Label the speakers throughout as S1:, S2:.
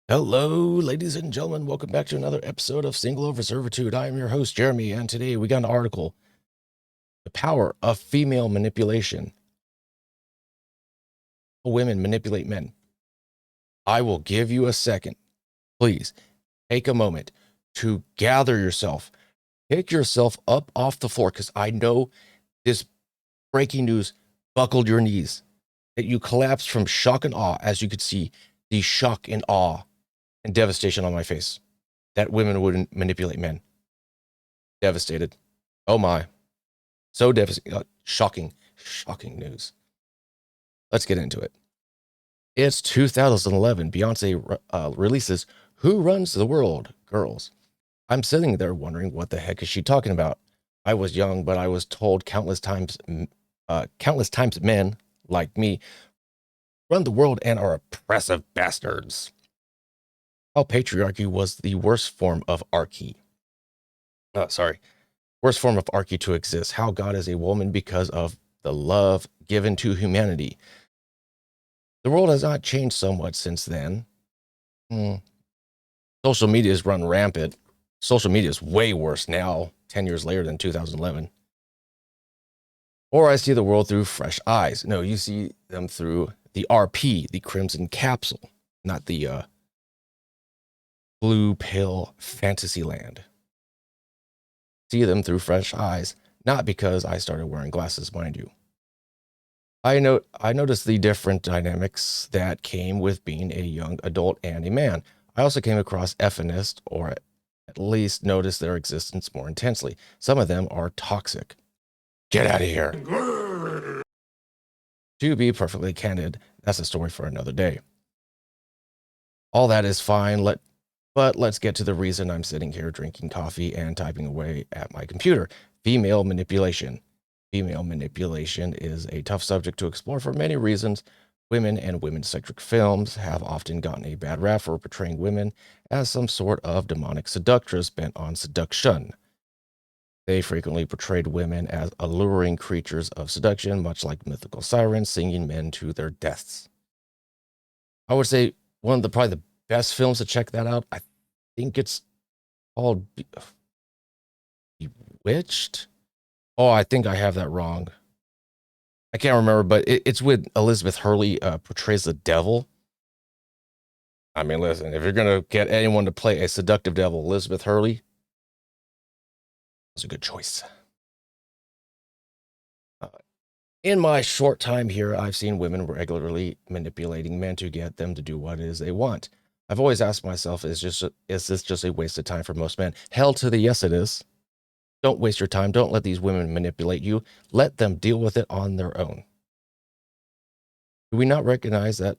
S1: Hello, ladies and gentlemen. Welcome back to another episode of Single Over Servitude. I am your host, Jeremy, and today we got an article, The Power of Female Manipulation. Women manipulate men. I will give you a second. Please take a moment to gather yourself. Pick yourself up off the floor, because I know this breaking news buckled your knees, that you collapsed from shock and awe as you could see the shock and awe and devastation on my face that women wouldn't manipulate men. Devastated. Oh my. So devastating. Shocking news. Let's get into it. It's 2011. Beyonce releases Who Runs the World, Girls. I'm sitting there wondering, what the heck is she talking about? I was young, but I was told countless times men like me run the world and are oppressive bastards. How patriarchy was the worst form of archy. Worst form of archy to exist. How God is a woman because of the love given to humanity. The world has not changed somewhat since then. Social media has run rampant. Social media is way worse now, 10 years later, than 2011. Or I see the world through fresh eyes. No, you see them through the RP, the Crimson Capsule, not the blue pill fantasy land. See them through fresh eyes, not because I started wearing glasses, mind you. I noticed the different dynamics that came with being a young adult and a man. I also came across feminists, or at least noticed their existence more intensely. Some of them are toxic. Get out of here. To be perfectly candid, that's a story for another day. All that is fine, but let's get to the reason I'm sitting here drinking coffee and typing away at my computer. Female manipulation. Female manipulation is a tough subject to explore for many reasons. Women and women-centric films have often gotten a bad rap for portraying women as some sort of demonic seductress bent on seduction. They frequently portrayed women as alluring creatures of seduction, much like mythical sirens singing men to their deaths. I would say one of probably the best films to check that out, I think it's called Bewitched. Oh, I think I have that wrong. I can't remember, but it's with Elizabeth Hurley, portrays the devil. I mean, listen, if you're going to get anyone to play a seductive devil, Elizabeth Hurley was a good choice. In my short time here, I've seen women regularly manipulating men to get them to do what it is they want. I've always asked myself, is this just a waste of time for most men? Hell to the yes, it is. Don't waste your time. Don't let these women manipulate you. Let them deal with it on their own. Do we not recognize that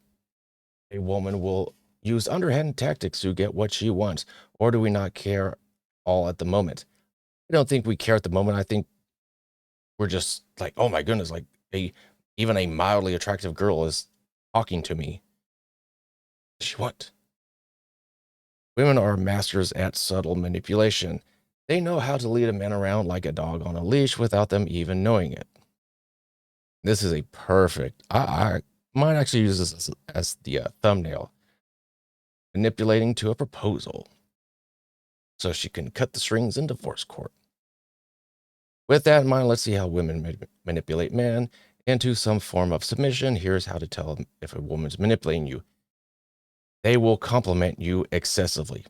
S1: a woman will use underhand tactics to get what she wants? Or do we not care all at the moment? I don't think we care at the moment. I think we're just like, oh my goodness, like even a mildly attractive girl is talking to me. What does she want? Women are masters at subtle manipulation. They know how to lead a man around like a dog on a leash without them even knowing it. This is a perfect, I might actually use this as the thumbnail. Manipulating to a proposal so she can cut the strings in divorce court. With that in mind, let's see how women manipulate men into some form of submission. Here's how to tell if a woman's manipulating you. They will compliment you excessively.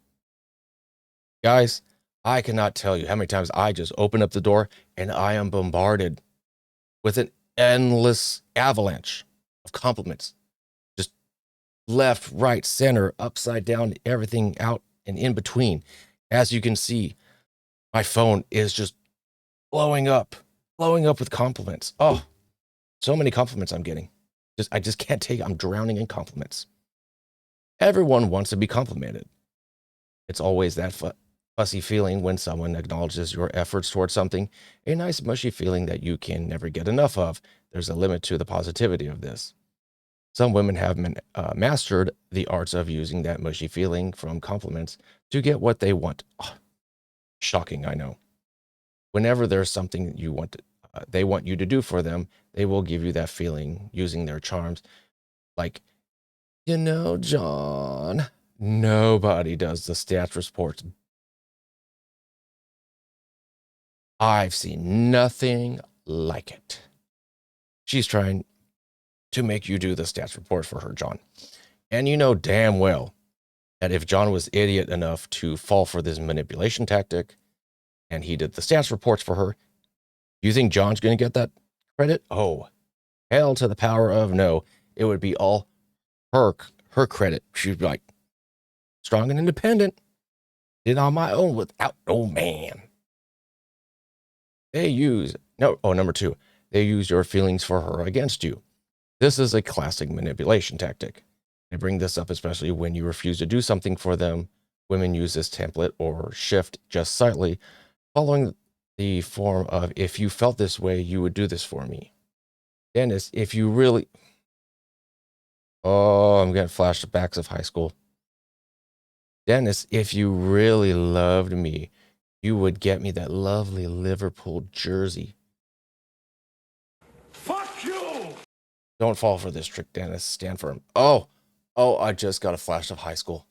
S1: Guys, I cannot tell you how many times I just open up the door and I am bombarded with an endless avalanche of compliments. Just left, right, center, upside down, everything out and in between. As you can see, my phone is just blowing up with compliments. Oh, so many compliments I'm getting. I just can't take it. I'm drowning in compliments. Everyone wants to be complimented. It's always that fussy feeling when someone acknowledges your efforts towards something, a nice mushy feeling that you can never get enough of. There's a limit to the positivity of this. Some women have mastered the arts of using that mushy feeling from compliments to get what they want. Oh, shocking, I know. Whenever there's something you want, they want you to do for them, they will give you that feeling using their charms. Like, John, Nobody does the stats reports. I've seen nothing like it. She's trying to make you do the stats report for her, John. And you know damn well that if John was idiot enough to fall for this manipulation tactic and he did the stats reports for her, you think John's going to get that credit? Oh, hell to the power of no. It would be all her credit. She'd be like, strong and independent. Did on my own without no man. Number two, they use your feelings for her against you. This is a classic manipulation tactic. I bring this up especially when you refuse to do something for them. Women use this template or shift just slightly, following the form of, if you felt this way, you would do this for me. Dennis, if you really... Oh, I'm getting flashbacks of high school. Dennis, if you really loved me, you would get me that lovely Liverpool jersey. Fuck you! Don't fall for this trick, Dennis. Stand firm. Oh, I just got a flash of high school.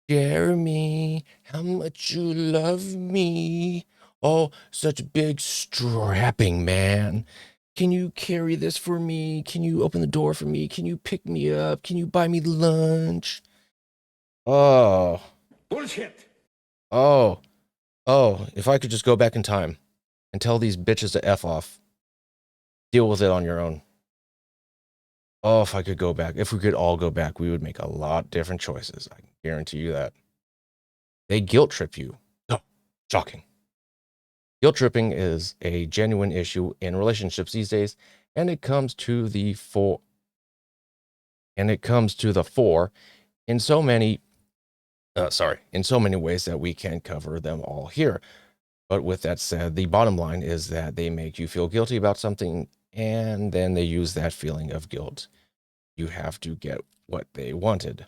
S1: Jeremy, how much you love me. Oh, such a big strapping man. Can you carry this for me? Can you open the door for me? Can you pick me up? Can you buy me lunch? Oh. Bullshit. Oh, if I could just go back in time and tell these bitches to F off. Deal with it on your own. Oh, if I could go back, if we could all go back, we would make a lot different choices. I can guarantee you that. They guilt trip you. Oh, shocking. Guilt tripping is a genuine issue in relationships these days, and it comes to the fore in so many ways that we can't cover them all here. But with that said, the bottom line is that they make you feel guilty about something, and then they use that feeling of guilt. You have to get what they wanted.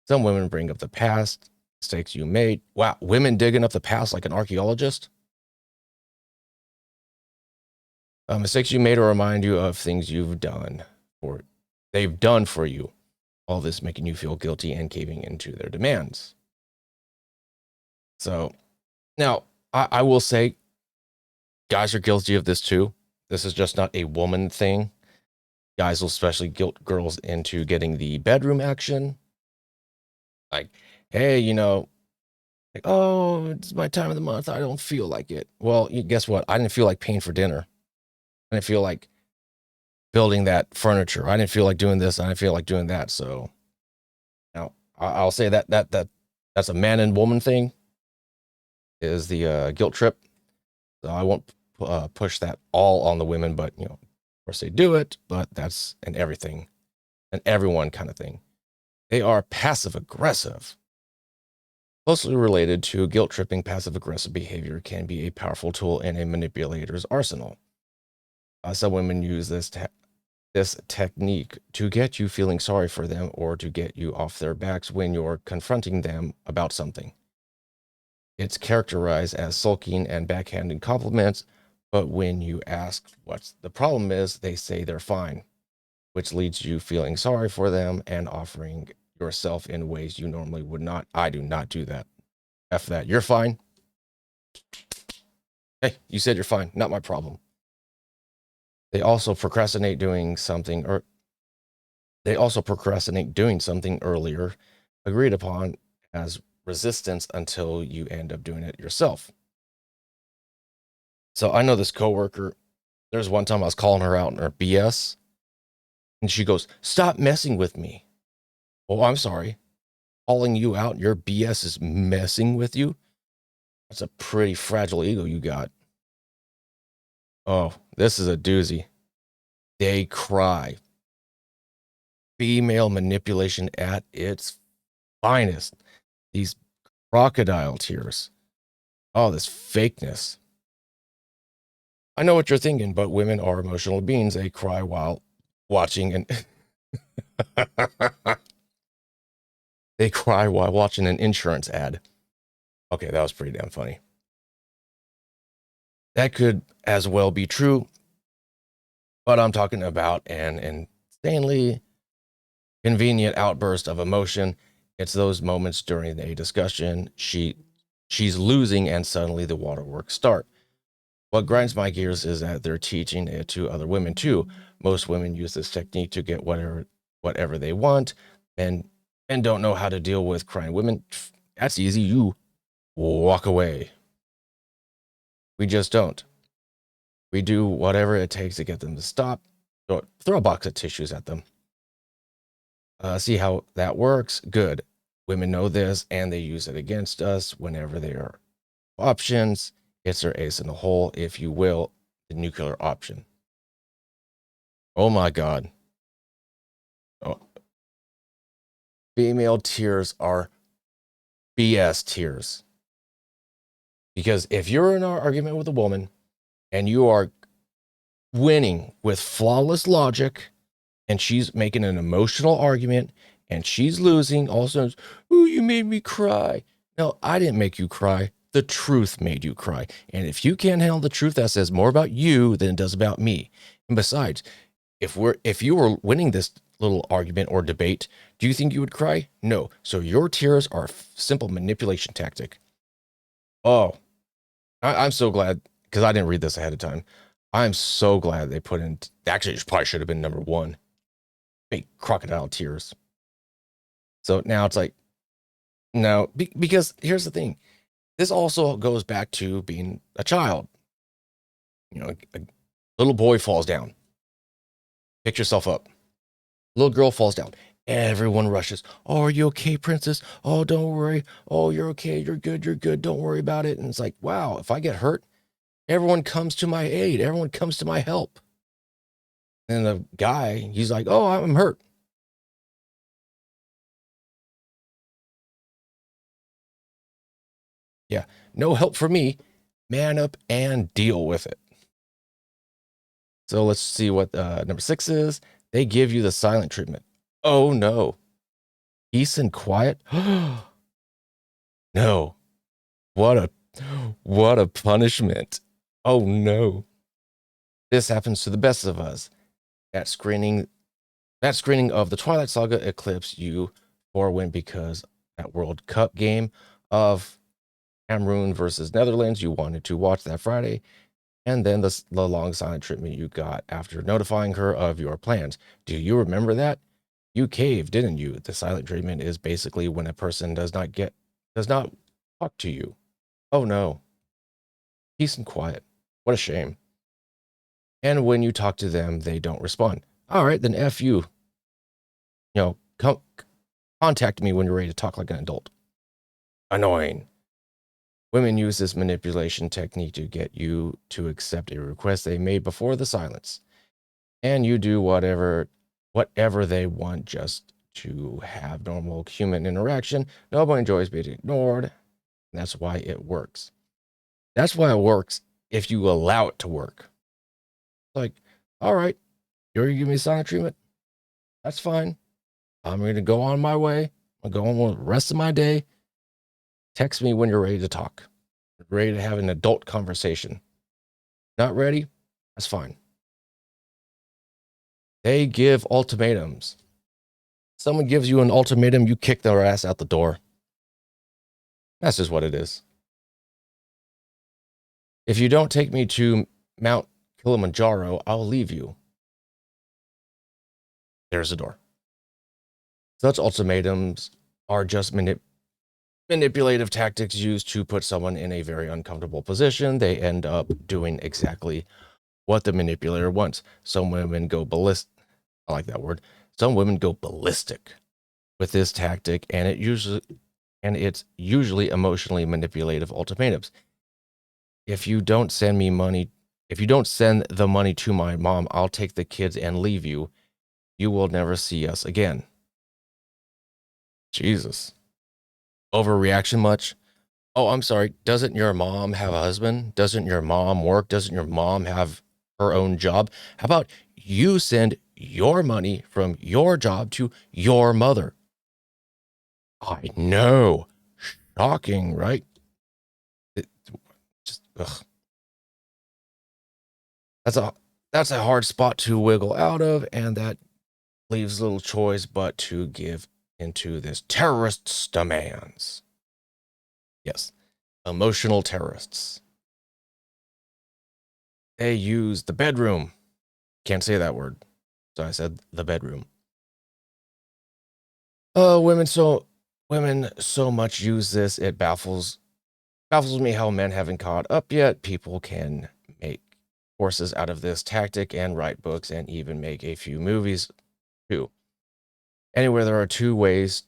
S1: Some women bring up the past, mistakes you made. Wow, women digging up the past like an archaeologist? Mistakes you made or remind you of things you've done or they've done for you. All this making you feel guilty and caving into their demands. So now I will say guys are guilty of this too. This is just not a woman thing. Guys will especially guilt girls into getting the bedroom action. Like, hey, like, oh, it's my time of the month. I don't feel like it. Well, guess what? I didn't feel like paying for dinner. I didn't feel like building that furniture. I didn't feel like doing this. I didn't feel like doing that. So now I'll say that's a man and woman thing is the guilt trip. So I won't push that all on the women, but of course they do it, but that's an everything and everyone kind of thing. They are passive aggressive. Closely related to guilt tripping, passive aggressive behavior can be a powerful tool in a manipulator's arsenal. Some women use this technique to get you feeling sorry for them or to get you off their backs when you're confronting them about something. It's characterized as sulking and backhanded compliments, but when you ask what the problem is, they say they're fine, which leads you feeling sorry for them and offering yourself in ways you normally would not. I do not do that. F that. You're fine. Hey, you said you're fine. Not my problem. They also procrastinate doing something earlier agreed upon as resistance until you end up doing it yourself. So I know this coworker, there's one time I was calling her out in her BS and she goes, "Stop messing with me." Oh, I'm sorry. Calling you out, your BS is messing with you? That's a pretty fragile ego you got. Oh, this is a doozy. They cry. Female manipulation at its finest. These crocodile tears. Oh, this fakeness. I know what you're thinking, but women are emotional beings. They cry while watching an they cry while watching an insurance ad. Okay, that was pretty damn funny. That could as well be true, but I'm talking about an insanely convenient outburst of emotion. It's those moments during a discussion she's losing and suddenly the waterworks start. What grinds my gears is that they're teaching it to other women too. Most women use this technique to get whatever they want and don't know how to deal with crying women. That's easy. You walk away. We just don't. We do whatever it takes to get them to stop. Throw a box of tissues at them. See how that works? Good. Women know this and they use it against us whenever there are options. It's their ace in the hole, if you will, the nuclear option. Oh my God. Oh. Female tears are BS tears. Because if you're in an argument with a woman and you are winning with flawless logic and she's making an emotional argument and she's losing, all of a sudden, oh, you made me cry. No, I didn't make you cry. The truth made you cry. And if you can't handle the truth, that says more about you than it does about me. And besides, if you were winning this little argument or debate, do you think you would cry? No. So your tears are a simple manipulation tactic. Oh, I'm so glad, because I didn't read this ahead of time. I'm so glad they put in, actually, it probably should have been number one. Make crocodile tears. So now it's like, no, because here's the thing. This also goes back to being a child. You know, a little boy falls down. Pick yourself up. Little girl falls down. Everyone rushes. Oh, are you okay, princess? Oh, don't worry. Oh, you're okay. You're good. You're good. Don't worry about it. And it's like, wow, if I get hurt, everyone comes to my aid. Everyone comes to my help. And the guy, he's like, oh, I'm hurt. Yeah, no help for me. Man up and deal with it. So let's see what number 6 is. They give you the silent treatment. Oh no. Peace and quiet. No. What a punishment. Oh no. This happens to the best of us. That screening of the Twilight Saga Eclipse you for win because that World Cup game of Cameroon versus Netherlands you wanted to watch that Friday, and then the long silent treatment you got after notifying her of your plans. Do you remember that? You caved, didn't you? The silent treatment is basically when a person does not talk to you. Oh no. Peace and quiet. What a shame. And when you talk to them, they don't respond. All right, then F you. You know, contact me when you're ready to talk like an adult. Annoying. Women use this manipulation technique to get you to accept a request they made before the silence. And you do whatever they want just to have normal human interaction. Nobody enjoys being ignored. That's why it works. That's why it works if you allow it to work. Like, all right, you're going to give me silent treatment? That's fine. I'm going to go on my way. I'll go on with the rest of my day. Text me when you're ready to talk. Ready to have an adult conversation. Not ready? That's fine. They give ultimatums. Someone gives you an ultimatum, you kick their ass out the door. That's just what it is. If you don't take me to Mount Kilimanjaro, I'll leave you. There's the door. Such ultimatums are just manipulative tactics used to put someone in a very uncomfortable position. They end up doing exactly what the manipulator wants. Some women go ballistic. I like that word. Some women go ballistic with this tactic, and it's usually emotionally manipulative ultimatums. If you don't send the money to my mom, I'll take the kids and leave you. You will never see us again. Jesus. Overreaction much? Oh, I'm sorry. Doesn't your mom have a husband? Doesn't your mom work? Doesn't your mom have her own job? How about you send your money from your job to your mother? I know. Shocking, right? Just, ugh. That's a hard spot to wiggle out of, and that leaves little choice but to give into this terrorist's demands. Yes, emotional terrorists. They use the bedroom. Can't say that word, so I said the bedroom. Women so much use this, it baffles me how men haven't caught up yet. People can make courses out of this tactic and write books and even make a few movies too. Anyway, there are two ways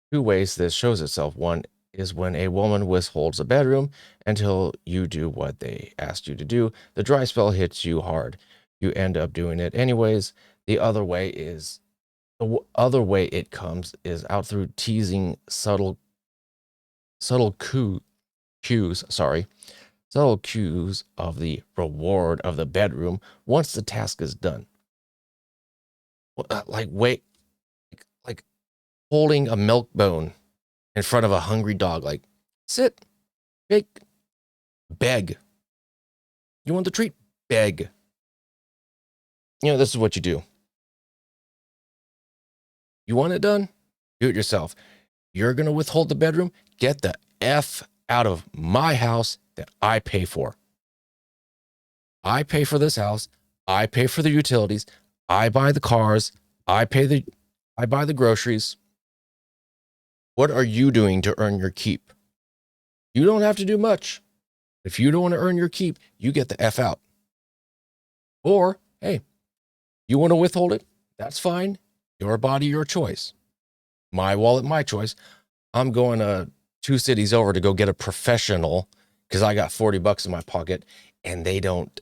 S1: this shows itself. One is when a woman withholds a bedroom until you do what they asked you to do. The dry spell hits you hard. You end up doing it anyways. The other way it comes is out through teasing subtle cues of the reward of the bedroom once the task is done. Like holding a milk bone in front of a hungry dog, like sit, shake, beg. You want the treat? Beg. This is what you do. You want it done? Do it yourself. You're going to withhold the bedroom? Get the F out of my house that I pay for. I pay for this house. I pay for the utilities. I buy the cars. I buy the groceries. What are you doing to earn your keep? You don't have to do much. If you don't want to earn your keep, you get the F out. Or, hey, you want to withhold it? That's fine. Your body, your choice. My wallet, my choice. I'm going 2 cities over to go get a professional because I got $40 in my pocket and they don't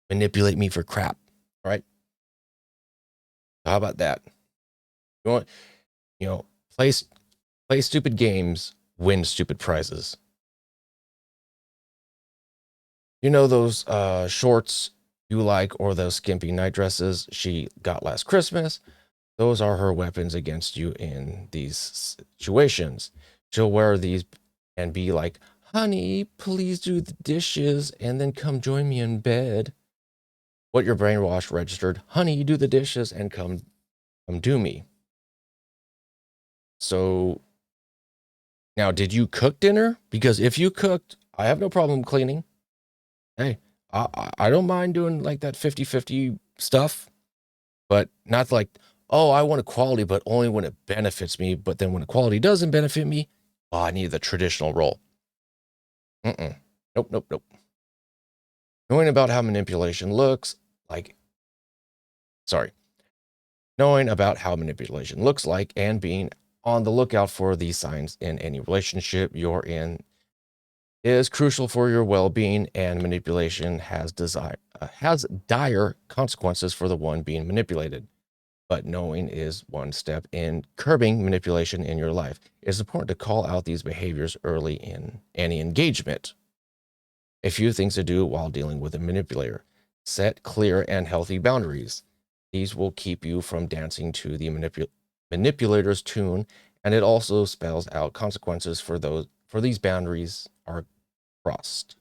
S1: manipulate me for crap. Right? How about that? You want, play stupid games, win stupid prizes. Those shorts you like, or those skimpy night dresses she got last Christmas? Those are her weapons against you in these situations. She'll wear these and be like, honey, please do the dishes and then come join me in bed. What your brainwash registered, honey, do the dishes and come do me. So now, did you cook dinner? Because if you cooked, I have no problem cleaning. Hey, I don't mind doing like that 50-50 stuff, but not like, oh, I want equality, but only when it benefits me. But then when equality doesn't benefit me, I need the traditional role. Nope. Knowing about how manipulation looks like and being on the lookout for these signs in any relationship you're in is crucial for your well-being, and manipulation has dire consequences for the one being manipulated. But knowing is one step in curbing manipulation in your life. It's important to call out these behaviors early in any engagement. A few things to do while dealing with a manipulator. Set clear and healthy boundaries. These will keep you from dancing to the manipulator's tune, and it also spells out consequences for these boundaries are crossed.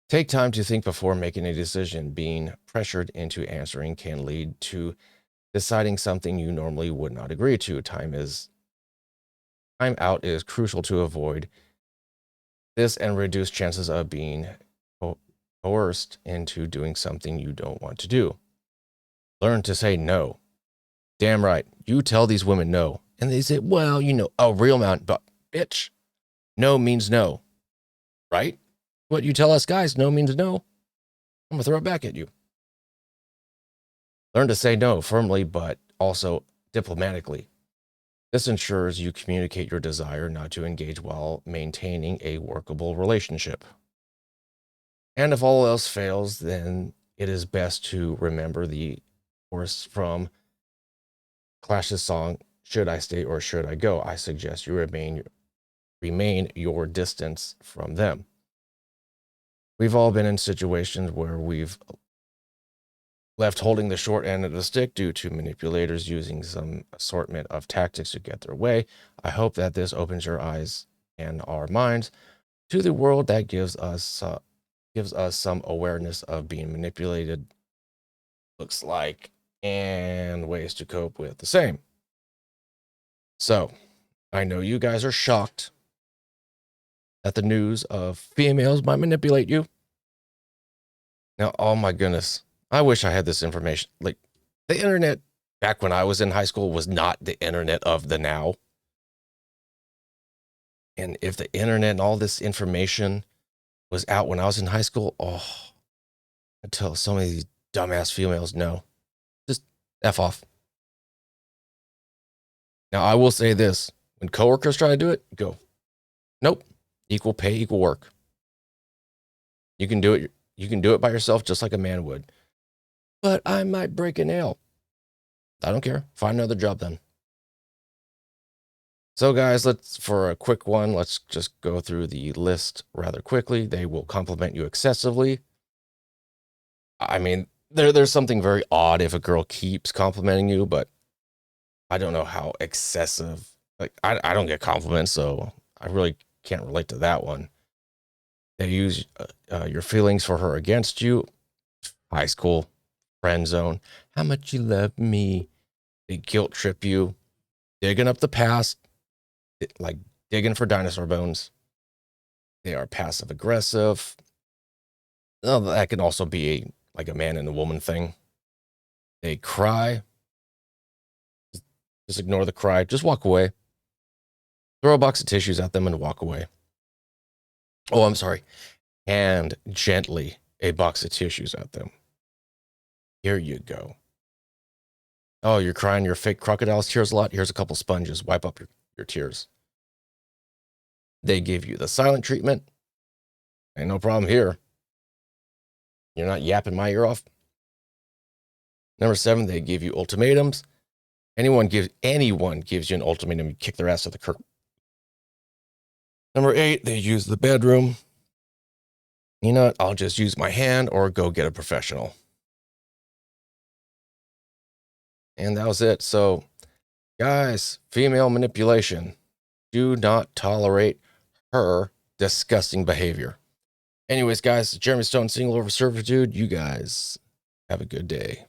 S1: Take time to think before making a decision. Being pressured into answering can lead to deciding something you normally would not agree to. Time out is crucial to avoid this and reduce chances of being coerced into doing something you don't want to do. Learn to say no. Damn right. You tell these women no. And they say, well, a real man, but bitch, no means no. Right? What you tell us guys, no means no. I'm going to throw it back at you. Learn to say no firmly, but also diplomatically. This ensures you communicate your desire not to engage while maintaining a workable relationship. And if all else fails, then it is best to remember the chorus from Clash's song, Should I Stay or Should I Go? I suggest you remain your distance from them. We've all been in situations where we've left holding the short end of the stick due to manipulators using some assortment of tactics to get their way. I hope that this opens your eyes and our minds to the world that gives us some awareness of being manipulated. Looks like and ways to cope with the same. So I know you guys are shocked at the news of females might manipulate you. Now, oh my goodness, I wish I had this information. Like, the internet back when I was in high school was not the internet of the now. And if the internet and all this information was out when I was in high school, oh, I tell so many of these dumbass females no. Just F off. Now, I will say this. When coworkers try to do it, go, nope, equal pay, equal work. You can do it. You can do it by yourself just like a man would. But I might break a nail. I don't care. Find another job then. So guys, for a quick one, let's just go through the list rather quickly. They will compliment you excessively. I mean, there's something very odd if a girl keeps complimenting you, but I don't know how excessive. Like, I don't get compliments, so I really can't relate to that one. They use your feelings for her against you. High school, friend zone. How much you love me. They guilt trip you. Digging up the past. Like digging for dinosaur bones. They are passive aggressive. Oh, that can also be like a man and a woman thing. They cry. Just ignore the cry. Just walk away. Throw a box of tissues at them and walk away. Oh, I'm sorry. Hand gently a box of tissues at them. Here you go. Oh, you're crying your fake crocodile's tears a lot? Here's a couple sponges. Wipe up your tears. They give you the silent treatment. Ain't no problem here. You're not yapping my ear off. Number 7, they give you ultimatums. Anyone gives you an ultimatum, you kick their ass to the curb. Number 8, they use the bedroom. You know what? I'll just use my hand or go get a professional. And that was it. So, guys, female manipulation. Do not tolerate her disgusting behavior. Anyways, guys, Jeremy Stone, single over servitude. You guys have a good day.